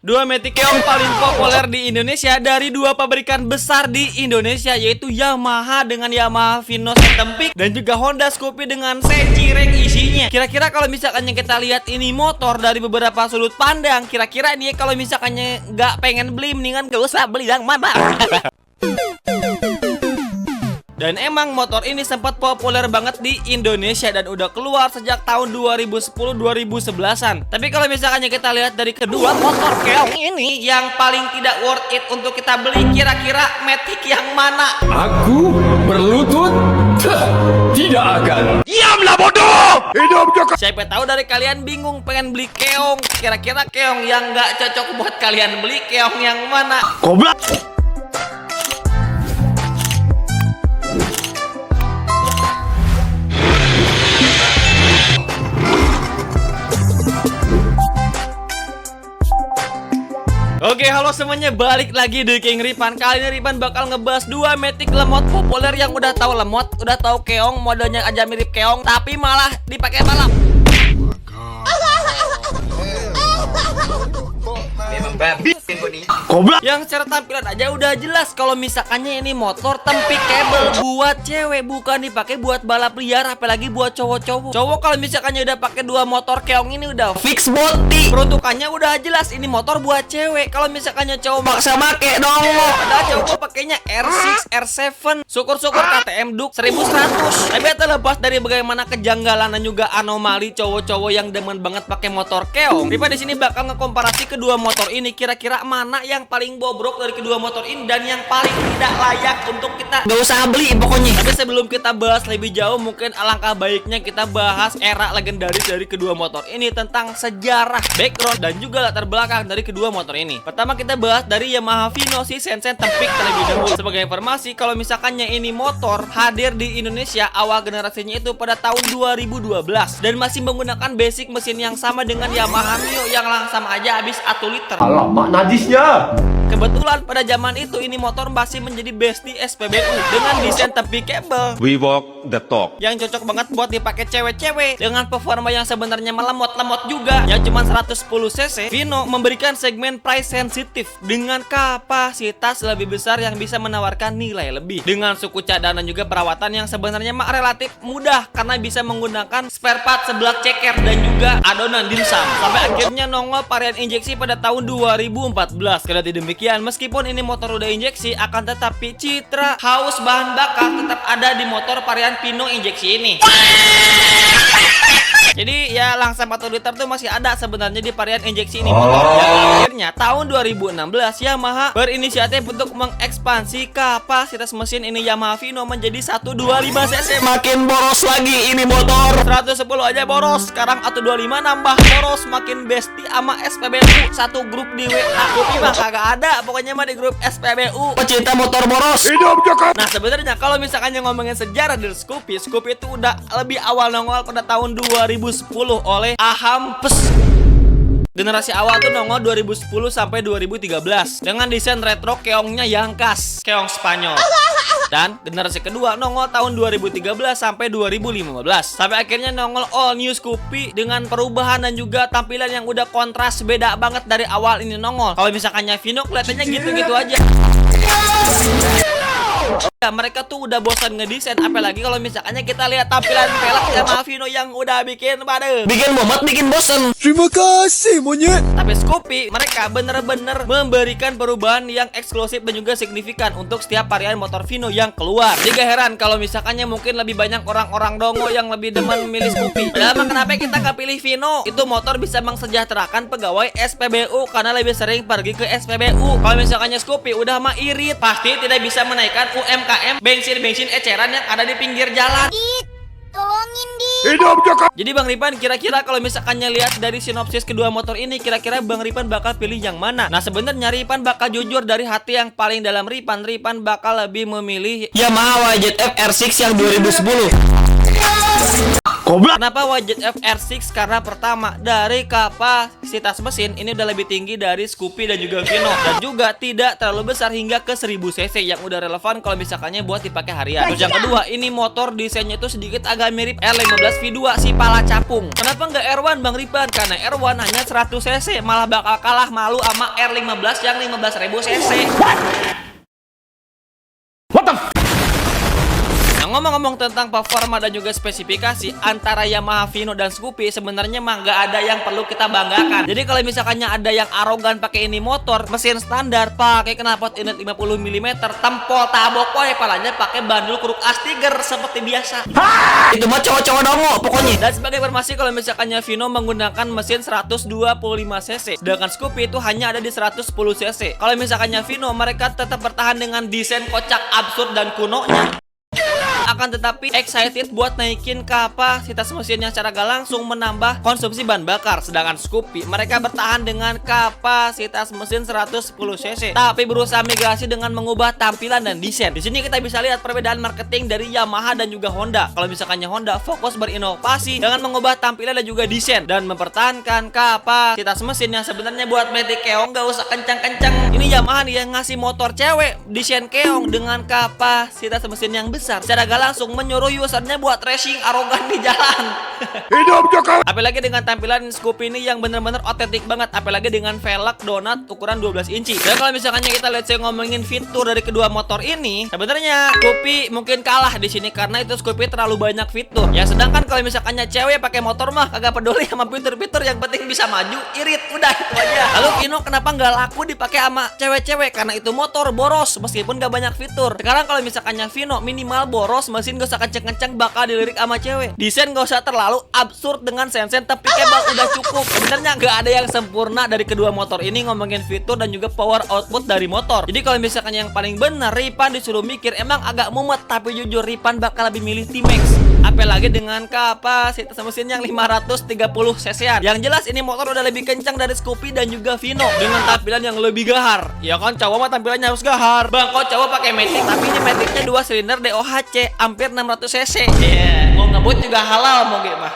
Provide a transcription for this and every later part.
Dua metik yang paling populer di Indonesia dari dua pabrikan besar di Indonesia, yaitu Yamaha dengan Yamaha Vino Setempik dan juga Honda Scoopy dengan C-Cireng isinya. Kira-kira kalau misalkannya kita lihat ini motor dari beberapa sudut pandang, kira-kira nih kalau misalkannya nggak pengen beli, mendingan gak usah beli yang mana. Dan emang motor ini sempat populer banget di Indonesia dan udah keluar sejak tahun 2010-2011an. Tapi kalau misalkannya kita lihat dari kedua motor keong ini, yang paling tidak worth it untuk kita beli, kira-kira Matic yang mana? Aku berlutut tidak akan. Diamlah bodoh! Hidup juga. Siapa tahu dari kalian bingung pengen beli keong. Kira-kira keong yang nggak cocok buat kalian beli keong yang mana? Goblok. Oke, halo semuanya, balik lagi di King Ripan. Kali ini Ripan bakal ngebahas dua metik lemot populer yang udah tahu lemot, udah tahu keong, modelnya aja mirip keong, tapi malah dipakai balap. Goblok. Yang secara tampilan aja udah jelas kalau misalkannya ini motor tempik kabel buat cewek, bukan dipakai buat balap liar, apalagi buat cowok-cowok. Cowok kalau misalkannya udah pakai dua motor keong ini udah fix body. Peruntukannya udah jelas ini motor buat cewek. Kalau misalkannya cowok maksa make dong. Padahal cowok pakainya R6, R7, syukur-syukur KTM Duke 1100. Tapi terlepas dari bagaimana kejanggalan dan juga anomali cowok-cowok yang demen banget pakai motor keong, Ripa di sini bakal ngekomparasi kedua motor ini, kira-kira mana yang paling bobrok dari kedua motor ini dan yang paling tidak layak untuk kita gak usah beli pokoknya. Tapi sebelum kita bahas lebih jauh, mungkin alangkah baiknya kita bahas era legendaris dari kedua motor ini, tentang sejarah, background, dan juga latar belakang dari kedua motor ini. Pertama kita bahas dari Yamaha Vino si Sensei Tempik terlebih dahulu. Sebagai informasi, kalau misalkannya ini motor hadir di Indonesia awal generasinya itu pada tahun 2012 dan masih menggunakan basic mesin yang sama dengan Yamaha Mio yang langsam aja habis 1 liter. Alamak najisnya. Kebetulan pada zaman itu ini motor masih menjadi bestie SPBU dengan desain tepi kabel We walk the talk. yang cocok banget buat dipakai cewek-cewek dengan performa yang sebenarnya melemot-lemot juga, yang cuma 110 cc. Vino memberikan segmen price sensitif dengan kapasitas lebih besar yang bisa menawarkan nilai lebih, dengan suku cadang dan juga perawatan yang sebenarnya relatif mudah karena bisa menggunakan spare part seblak ceker dan juga adonan dimsum. Sampai akhirnya nongol varian injeksi pada tahun 2014. Kendati demikian, meskipun ini motor udah injeksi, akan tetapi citra haus bahan bakar tetap ada di motor varian Vino injeksi ini. Jadi ya langsam 1 liter tuh masih ada sebenarnya di varian injeksi ini motor. Yang akhirnya tahun 2016 Yamaha berinisiatif untuk mengekspansi kapasitas mesin ini Yamaha Vino menjadi 125 cc. Makin boros lagi ini motor. 110 aja boros, sekarang 125 nambah boros, makin bestie sama SPBU. Satu grup di WA. Tapi mah kagak ada, pokoknya mah di grup SPBU pecinta motor boros. Hidup juga. Nah sebenarnya kalau misalkan yang ngomongin sejarah dari Scoopy itu udah lebih awal nongol pada tahun 2010 oleh Ahampes. Generasi awal tuh nongol 2010 sampai 2013 dengan desain retro keongnya yang khas, keong Spanyol. Dan generasi kedua nongol tahun 2013 sampai 2015. Sampai akhirnya nongol all new Scoopy dengan perubahan dan juga tampilan yang udah kontras, beda banget dari awal ini nongol. Kalau misalkannya Vino kelihatannya gitu-gitu aja. Ya, mereka tuh udah bosan ngedesain, apalagi kalau misalkannya kita lihat tampilan velg Yamaha Vino yang udah bikin mumet, bikin bosen. Terima kasih monyet. Tapi Scoopy mereka bener-bener memberikan perubahan yang eksklusif dan juga signifikan untuk setiap varian motor Vino yang keluar. Jadi gak heran kalau misalkannya mungkin lebih banyak orang-orang dongo yang lebih demen memilih Scoopy. Padahal kenapa kita gak pilih Vino? Itu motor bisa mensejahterakan pegawai SPBU karena lebih sering pergi ke SPBU. Kalau misalkannya Scoopy udah mah irit, pasti tidak bisa menaikkan UMKM bensin eceran yang ada di pinggir jalan. Tolongin di. Hidup juga. Jadi Bang Ripan, kira-kira kalau misalkannya lihat dari sinopsis kedua motor ini, kira-kira Bang Ripan bakal pilih yang mana? Nah sebenarnya Ripan bakal jujur dari hati yang paling dalam Ripan bakal lebih memilih Yamaha YZF R6 yang 2010. Kenapa YZF R6? Karena pertama, dari kapasitas mesin ini udah lebih tinggi dari Scoopy dan juga Vino, dan juga tidak terlalu besar hingga ke 1000 cc yang udah relevan kalau misalkannya buat dipakai harian. Terus yang kedua, ini motor desainnya itu sedikit agak mirip R15 V2 si pala capung. Kenapa nggak R1 Bang Ripan? Karena R1 hanya 100 cc, malah bakal kalah malu sama R15 yang 15.000 cc. Ngomong-ngomong tentang performa dan juga spesifikasi antara Yamaha Vino dan Scoopy, sebenarnya mah nggak ada yang perlu kita banggakan. Jadi kalau misalkannya ada yang arogan pakai ini motor mesin standar pakai knalpot inlet 50 mm, tempol tabok poe palanya pakai bandul kruk Astiger seperti biasa. Itu mah cowok-cowok dongo pokoknya. Dan sebagai informasi, kalau misalkannya Vino menggunakan mesin 125 cc, sedangkan Scoopy itu hanya ada di 110 cc. Kalau misalkannya Vino, mereka tetap bertahan dengan desain kocak, absurd dan kunonya. Akan tetapi excited buat naikin kapasitas mesin yang secara gak langsung menambah konsumsi bahan bakar. Sedangkan Scoopy mereka bertahan dengan kapasitas mesin 110 cc, tapi berusaha migrasi dengan mengubah tampilan dan desain. Di sini kita bisa lihat perbedaan marketing dari Yamaha dan juga Honda. Kalau misalkannya Honda fokus berinovasi dengan mengubah tampilan dan juga desain dan mempertahankan kapasitas mesin yang sebenarnya buat metik keong gak usah kencang-kencang. Ini Yamaha nih yang ngasih motor cewek desain keong dengan kapasitas mesin yang besar, secara gak langsung menyuruh usernya buat racing arogan di jalan. Hidup Jokowi. Apalagi dengan tampilan Scoopy ini yang bener-bener otentik banget, apalagi dengan velg donat ukuran 12 inci. Dan kalau misalkannya kita lihat saya ngomongin fitur dari kedua motor ini, sebenarnya Scoopy mungkin kalah di sini karena itu Scoopy terlalu banyak fitur. Ya sedangkan kalau misalkannya cewek pakai motor mah kagak peduli sama fitur-fitur, yang penting bisa maju, irit, udah itu aja. Lalu Vino kenapa nggak laku dipakai sama cewek-cewek? Karena itu motor boros meskipun gak banyak fitur. Sekarang kalau misalkannya Vino minimal boros, mesin gak usah kenceng-kenceng bakal dilirik sama cewek. Desain gak usah terlalu absurd dengan sen-sen, tapi kabel udah cukup. Sebenarnya gak ada yang sempurna dari kedua motor ini ngomongin fitur dan juga power output dari motor. Jadi kalau misalkan yang paling benar Ripan disuruh mikir, emang agak mumet, tapi jujur Ripan bakal lebih milih T-Max. Apalagi dengan kapasitas mesin yang 530 cc-an. Yang jelas ini motor udah lebih kencang dari Scoopy dan juga Vino dengan tampilan yang lebih gahar. Ya kan cowok mah tampilannya harus gahar. Bang, kok cowok pakai Matic, tapi ini Maticnya 2 silinder DOHC hampir 600 cc. Mau ngebut juga halal mau gimana.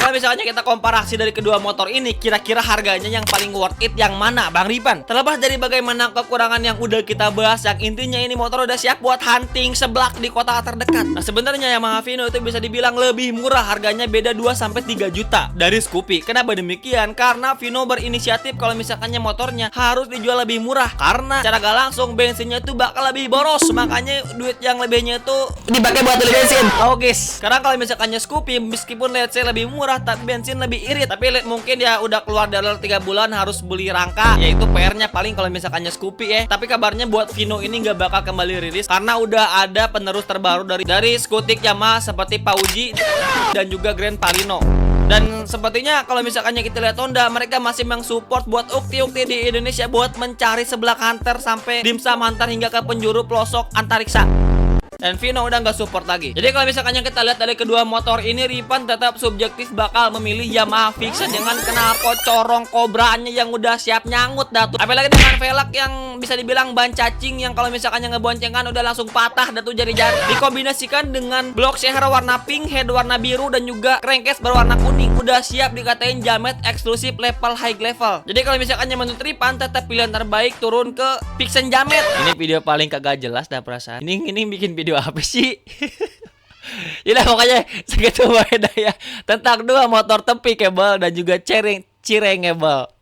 Kalau misalnya kita komparasi dari kedua motor ini, kira-kira harganya yang paling worth it yang mana Bang Ripan? Terlepas dari bagaimana kekurangan yang udah kita bahas, yang intinya ini motor udah siap buat hunting seblak di kota terdekat. Nah sebenarnya Yamaha Vino itu bisa dibilang lebih murah, harganya beda 2-3 juta dari Scoopy. Kenapa demikian? Karena Vino berinisiatif kalau misalkannya motornya harus dijual lebih murah, karena cara gak langsung bensinnya itu bakal lebih boros, makanya duit yang lebihnya itu dipakai buat beli bensin. Guys, sekarang kalau misalkannya Scoopy meskipun let's say lebih murah tapi bensin lebih irit, tapi mungkin ya udah keluar dalam 3 bulan harus beli rangka, yaitu PR-nya paling kalau misalkannya Scoopy ya. Tapi kabarnya buat Vino ini nggak bakal kembali rilis karena udah ada penerus terbaru dari skutik Yamaha seperti Pauji dan juga Grand Palino. Dan sepertinya kalau misalkannya kita lihat Honda, mereka masih mensupport buat ukti-ukti di Indonesia buat mencari seblak hunter sampai dimsum hunter hingga ke penjuru pelosok antariksa. Dan Vino udah nggak support lagi. Jadi kalau misalkan yang kita lihat dari kedua motor ini, Ripan tetap subjektif bakal memilih Yamaha Vision dengan knalpot corong kobranya yang udah siap nyangkut datu. Apalagi dengan velg yang bisa dibilang ban cacing yang kalau misalkan yang ngeboncengan udah langsung patah datu jari-jari. Dikombinasikan dengan blok share warna pink, head warna biru dan juga crankcase berwarna kuning. Udah siap dikatain jamet eksklusif level high level. Jadi kalau misalkan yang menurut Ripan tetap pilihan terbaik turun ke Vision jamet. Ini video paling kagak jelas dah perasaan. Ini bikin video apa sih? Yaudah pokoknya segitu aja ya tentang dua motor tepi kabel dan juga cirengebel.